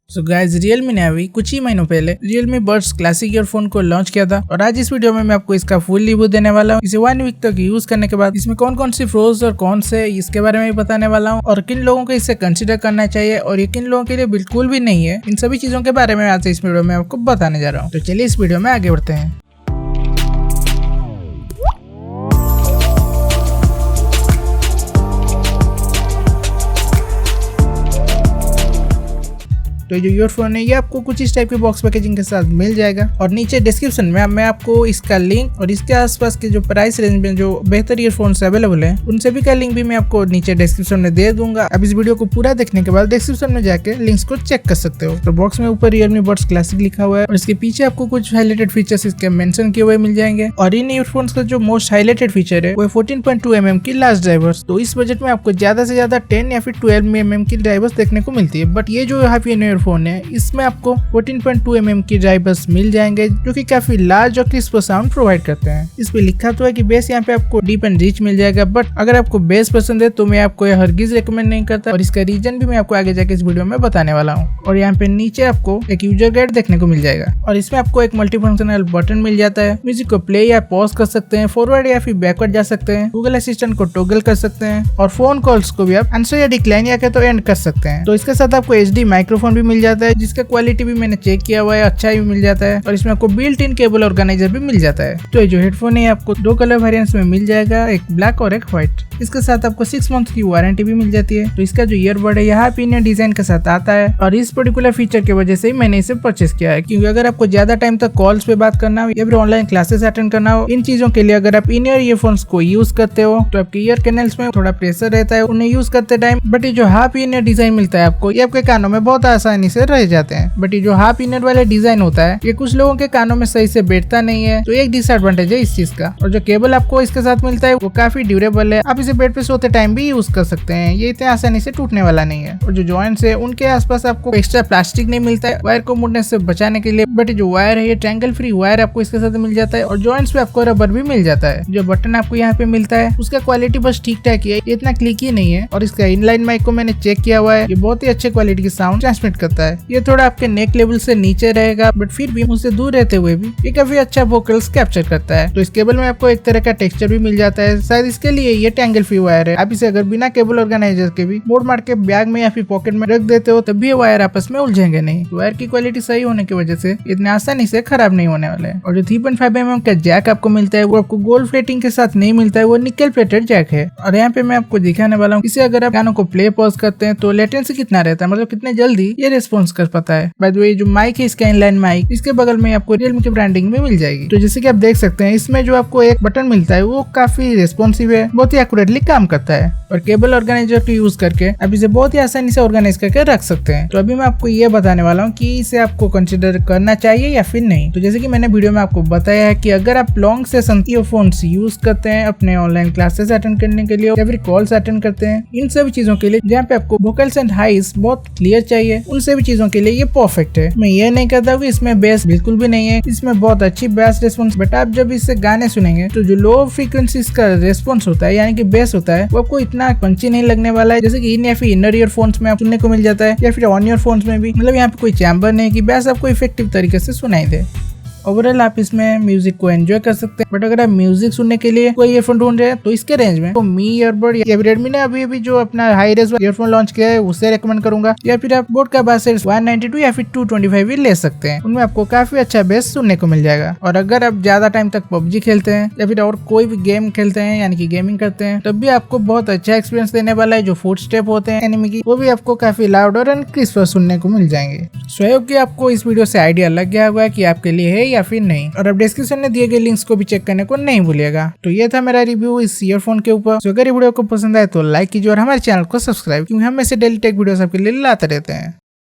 So guys, Realme ने अभी कुछ ही महीनों पहले Realme Buds क्लासिक ईयरफोन को लॉन्च किया था और आज इस वीडियो में मैं आपको इसका फुल रिव्यू देने वाला हूँ। इसे 1 वीक तक यूज करने के बाद इसमें कौन कौन सी प्रोज और कौन से इसके बारे में भी बताने वाला हूँ और किन लोगों को इसे कंसिडर करना चाहिए और ये किन लोगों के लिए बिल्कुल भी नहीं है। इन सभी चीजों के बारे में आज इस वीडियो में आपको बताने जा रहा हूँ। तो चलिए इस वीडियो में आगे बढ़ते हैं। तो ये जो ईयरफोन है ये आपको कुछ इस टाइप के बॉक्स पैकेजिंग के साथ मिल जाएगा और नीचे डिस्क्रिप्शन में मैं आपको इसका लिंक और इसके आसपास के जो प्राइस रेंज में जो बेहतर ईयरफोन्स अवेलेबल हैं उन सभी का लिंक भी मैं आपको नीचे डिस्क्रिप्शन में दे दूंगा। अब इस वीडियो को पूरा देखने के बाद डिस्क्रिप्शन में जाके लिंक्स को चेक कर सकते हो। तो बॉक्स में ऊपर Realme Buds क्लासिक लिखा हुआ है और इसके पीछे आपको कुछ हाईलाइटेड फीचर्स इसके मेंशन किए हुए मिल जाएंगे और इन ईयरफोन्स का जो मोस्ट हाईलाइटेड फीचर है वो 14.2 mm की लार्ज ड्राइवर्स। तो इस बजट में आपको ज्यादा से ज्यादा 10 या फिर 12 mm की ड्राइवर्स देखने को मिलती है, बट ये जो हाफ ईयरफोन है इसमें आपको 14.2 mm की ड्राइवर्स मिल जाएंगे जो कि काफी लार्ज और क्रिस्प साउंड प्रोवाइड करते हैं। इस पे लिखा तो है कि बेस यहाँ पे आपको डीप एंड रिच मिल जाएगा, बट अगर आपको बेस पसंद है तो मैं आपको यह हरगिज रेकमेंड नहीं करता और इसका रीजन भी मैं आपको आगे जाके इस वीडियो में बताने वाला हूँ। और यहाँ पे नीचे आपको एक यूजर गाइड देखने को मिल जाएगा और इसमें आपको एक मल्टीफंक्शनल बटन मिल जाता है। म्यूजिक को प्ले या पॉज कर सकते हैं, फॉरवर्ड या फिर बैकवर्ड जा सकते हैं, गूगल असिस्टेंट को टॉगल कर सकते हैं और फोन कॉल्स को भी आप आंसर या डिक्लाइन या तो एंड कर सकते हैं। तो इसके साथ आपको HD माइक्रोफोन भी मिल जाता है जिसका क्वालिटी भी मैंने चेक किया हुआ है, अच्छा ही मिल जाता है और इसमें आपको बिल्ट इन केबल ऑर्गेनाइजर भी मिल जाता है। तो ये जो हेडफोन है आपको 2 कलर वेरिएंट्स में मिल जाएगा, एक ब्लैक और एक व्हाइट। इसके साथ आपको 6 मंथ की वारंटी भी मिल जाती है। तो इसका जो ईयरबड है यहाँ पिनियन डिजाइन के साथ आता है और इस पर्टिकुलर फीचर की वजह से ही मैंने इसे परचेस किया है, क्योंकि अगर आपको ज्यादा टाइम तक कॉल्स पे बात करना हो या फिर ऑनलाइन क्लासेस अटेंड करना हो, इन चीजों के लिए अगर आप इन ईयर ईयरफोन्स को यूज करते हो तो आपके ईयर कैनल्स में थोड़ा प्रेशर रहता है उन्हें यूज करते टाइम। बट ये जो हाफ ईयर डिजाइन मिलता है आपको, ये आपके कानों में बहुत आसानी से रह जाते हैं। बट ये जो हाफ ईयर वाले डिजाइन होता है ये कुछ लोगों के कानों में सही से बैठता नहीं है, तो एक डिसएडवांटेज है इस चीज का। और जो केबल आपको इसके साथ मिलता है वो काफी ड्यूरेबल है, आप इसे बेड पे सोते टाइम भी यूज कर सकते हैं, ये इतने आसानी से टूटने वाला नहीं है। और जो जॉइंट्स है उनके आसपास आपको एक्स्ट्रा प्लास्टिक नहीं मिलता है वायर को मुड़ने से बचाने के लिए, बट जो वायर है ये ट्रैंगल फ्री वायर आपको इसके साथ मिल जाता है और जॉइंट्स पे आपको रबर भी मिल जाता है। जो बटन आपको यहाँ पे मिलता है उसका क्वालिटी बस ठीक ठाक ही है, ये इतना क्लिकी नहीं है। और इसका इनलाइन माइक को मैंने चेक किया हुआ है, ये बहुत ही अच्छे क्वालिटी की साउंड ट्रांसमिट करता है। ये थोड़ा आपके नेक लेवल से नीचे रहेगा, बट फिर भी मुझसे दूर रहते हुए भी ये काफी अच्छा वोकल्स कैप्चर करता है। तो इस केबल में आपको एक तरह का टेक्सचर भी मिल जाता है, शायद इसके लिए ये ट्रैंगल फ्री वायर है। आप इसे अगर बिना केबल ऑर्गेनाइजर के भी मोड़ मार के बैग में या फिर पॉकेट में रख देते हो तब भी ये वायर आपस में उलझेंगे नहीं। वायर की क्वालिटी सही होने की वजह से इतने आसानी से खराब नहीं होने वाले हैं। और जो 3.5 mm का जैक आपको मिलता है वो आपको गोल्ड प्लेटिंग के साथ नहीं मिलता है, वो निकल प्लेटेड जैक है। और यहाँ पे मैं आपको दिखाने वाला हूँ, इसे अगर आप गानों को प्ले पॉज करते हैं तो लेटेंसी कितना रहता है, मतलब कितने जल्दी ये रिस्पॉन्स कर पाता है। बाय द वे जो माइक है इसका इनलाइन माइक, इसके बगल में आपको Realme की ब्रांडिंग भी मिल जाएगी। तो जैसे कि आप देख सकते हैं इसमें जो आपको एक बटन मिलता है वो काफी रिस्पॉन्सिव है, बहुत ही एक्यूरेटली काम करता है और केबल ऑर्गेनाइजर को यूज करके आप इसे बहुत ही आसानी से ऑर्गेनाइज करके रख सकते हैं। तो अभी मैं आपको ये बताने वाला हूँ कि इसे आपको कंसिडर करना चाहिए या फिर नहीं। तो जैसे कि मैंने वीडियो में आपको बताया है कि अगर आप लॉन्ग सेशन ईयरफोन्स यूज करते हैं अपने ऑनलाइन क्लासेस अटेंड करने के लिए या फिर कॉल्स अटेंड करते हैं, इन सभी चीजों के लिए जहाँ पे आपको वोकल्स एंड हाइस बहुत क्लियर चाहिए, उन सभी चीजों के लिए ये परफेक्ट है। मैं ये नहीं कहता कि इसमें बेस बिल्कुल भी नहीं है, इसमें बहुत अच्छी बेस रिस्पॉन्स, बट आप जब इससे गाने सुनेंगे तो जो लो फ्रीक्वेंसीज का रिस्पॉन्स होता है यानी कि बेस होता है वो आपको इतना पंची नहीं लगने वाला है जैसे कि इन या फिर इनर ईयरफोन्स में आप सुनने को मिल जाता है या फिर ऑन ईयरफोन्स में भी। मतलब यहाँ पे कोई चैम्बर नहीं कि बेस आपको इफेक्टिव तरीके से सुनाई दे। ओवरऑल आप इसमें म्यूजिक को एंजॉय कर सकते हैं, बट अगर आप म्यूजिक सुनने के लिए कोई ईयरफोन ढूंढ रहे हैं तो इसके रेंज में तो मी ईयरबड या Redmi ने अभी जो अपना हाई रेंज ईयरफोन लॉन्च किया है उससे रेकमेंड करूंगा, या फिर आप बोट का बास 192 या फिर 225 भी ले सकते हैं, उनमें आपको काफी अच्छा बेस सुनने को मिल जाएगा। और अगर आप ज्यादा टाइम तक PUBG खेलते हैं या फिर और कोई भी गेम खेलते हैं यानी कि गेमिंग करते हैं तब भी आपको बहुत अच्छा एक्सपीरियंस देने वाला है। जो फुट स्टेप होते हैं एनिमी की वो भी आपको काफी लाउड और क्रिस्प सुनने को मिल जाएंगे। सो होप कि आपको इस वीडियो से आइडिया लग गया होगा कि आपके लिए है या फिर नहीं, और डिस्क्रिप्शन में दिए गए लिंक्स को भी चेक करने को नहीं भूलिएगा। तो ये था मेरा रिव्यू इस ईयरफोन के ऊपर। तो अगर ये वीडियो को पसंद आए तो लाइक कीजिए और हमारे चैनल को सब्सक्राइब, क्योंकि हम ऐसे डेली टेक वीडियोस आपके लिए लाते रहते हैं।